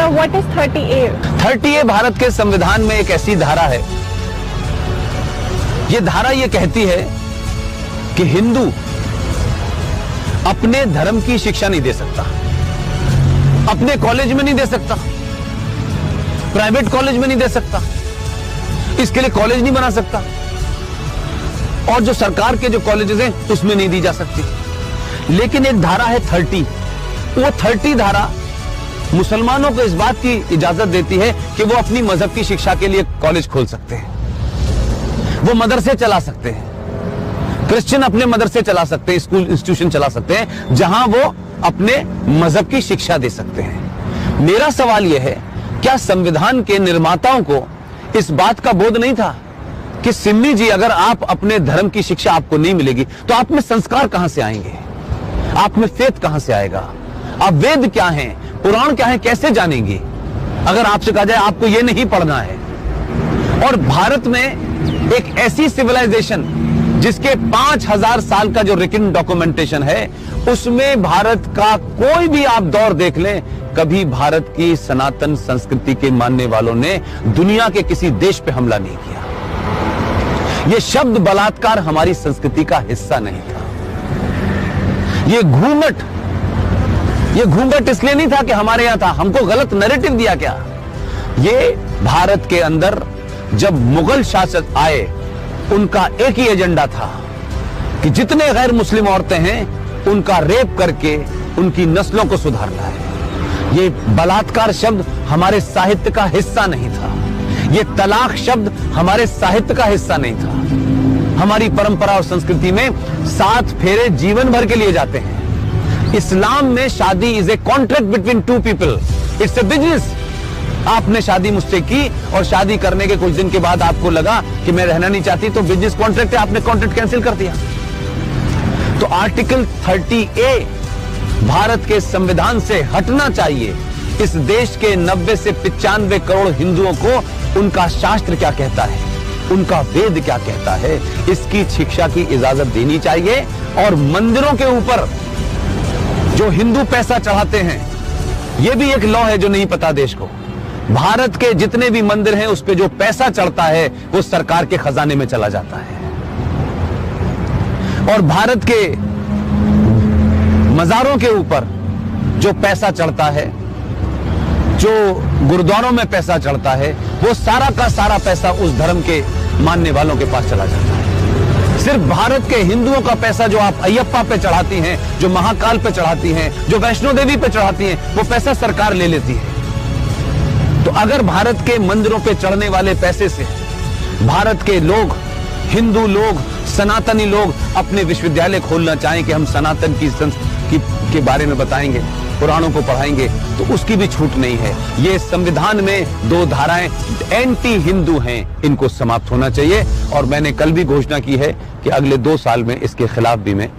Sir, what is 30A? 30A Bharat के संविधान में एक ऐसी धारा है, ये धारा ये कहती है कि हिंदू अपने धर्म की शिक्षा नहीं दे सकता, अपने कॉलेज में नहीं दे सकता, प्राइवेट कॉलेज में नहीं दे सकता, इसके लिए कॉलेज नहीं बना सकता, और जो सरकार के जो कॉलेजेस हैं उसमें नहीं दी जा सकती। लेकिन एक धारा है 30, वो 30 धारा मुसलमानों को इस बात की इजाजत देती है कि वो अपनी मजहब की शिक्षा के लिए कॉलेज खोल सकते हैं, वो मदरसे चला सकते हैं, क्रिश्चियन अपने मदरसे चला सकते हैं, स्कूल इंस्टीट्यूशन चला सकते हैं जहां वो अपने मजहब की शिक्षा दे सकते हैं। मेरा सवाल यह है, क्या संविधान के निर्माताओं को इस बात का बोध नहीं था कि सिम्मी जी, अगर आप अपने धर्म की शिक्षा आपको नहीं मिलेगी तो आप में संस्कार कहां से आएंगे, आप में फेथ कहां से आएगा, आप वेद क्या हैं, पुराण क्या है, कैसे जानेंगे अगर आपसे कहा जाए आपको यह नहीं पढ़ना है। और भारत में एक ऐसी सिविलाइजेशन जिसके 5000 साल का जो रिटन डॉक्यूमेंटेशन है, उसमें भारत का कोई भी आप दौर देख लें, कभी भारत की सनातन संस्कृति के मानने वालों ने दुनिया के किसी देश पे हमला नहीं किया। यह शब्द बलात्कार हमारी संस्कृति का हिस्सा नहीं था। ये घूंघट इसलिए नहीं था कि हमारे यहां था, हमको गलत नैरेटिव दिया गया। ये भारत के अंदर जब मुगल शासक आए, उनका एक ही एजेंडा था कि जितने गैर मुस्लिम औरतें हैं उनका रेप करके उनकी नस्लों को सुधारना है। ये बलात्कार शब्द हमारे साहित्य का हिस्सा नहीं था, ये तलाक शब्द हमारे साहित्य का हिस्सा नहीं था। हमारी परंपरा और संस्कृति में 7 फेरे जीवन भर के लिए जाते हैं। इस्लाम में शादी is a contract between 2 people, it's a business. आपने शादी मुझसे की और शादी करने के कुछ दिन के बाद आपको लगा कि मैं रहना नहीं चाहती, तो बिजनेस कॉन्ट्रैक्ट है, आपने कॉन्ट्रैक्ट कैंसिल कर दिया। तो आर्टिकल 30A भारत के संविधान से हटना चाहिए। इस देश के 90 से 95 करोड़ हिंदुओं को उनका शास्त्र क्या कहता है, उनका वेद क्या कहता है, इसकी शिक्षा की इजाजत देनी चाहिए। और मंदिरों के ऊपर जो हिंदू पैसा चढ़ाते हैं, यह भी एक लॉ है जो नहीं पता देश को। भारत के जितने भी मंदिर हैं उस पे जो पैसा चढ़ता है वो सरकार के खजाने में चला जाता है। और भारत के मजारों के ऊपर जो पैसा चढ़ता है, जो गुरुद्वारों में पैसा चढ़ता है, वो सारा का सारा पैसा उस धर्म के मानने वालों के पास चला जाता है। सिर्फ भारत के हिंदुओं का पैसा जो आप अयप्पा पे चढ़ाती हैं, जो महाकाल पे चढ़ाती हैं, जो वैष्णो देवी पे चढ़ाती हैं, वो पैसा सरकार ले लेती है। तो अगर भारत के मंदिरों पे चढ़ने वाले पैसे से भारत के लोग, हिंदू लोग, सनातनी लोग अपने विश्वविद्यालय खोलना चाहें कि हम सनातन के बारे में बताएंगे, पुराणों को पढ़ाएंगे, तो उसकी भी छूट नहीं है। ये संविधान में 2 धाराएं एंटी हिंदू हैं, इनको समाप्त होना चाहिए। और मैंने कल भी घोषणा की है कि अगले 2 साल में इसके खिलाफ भी मैं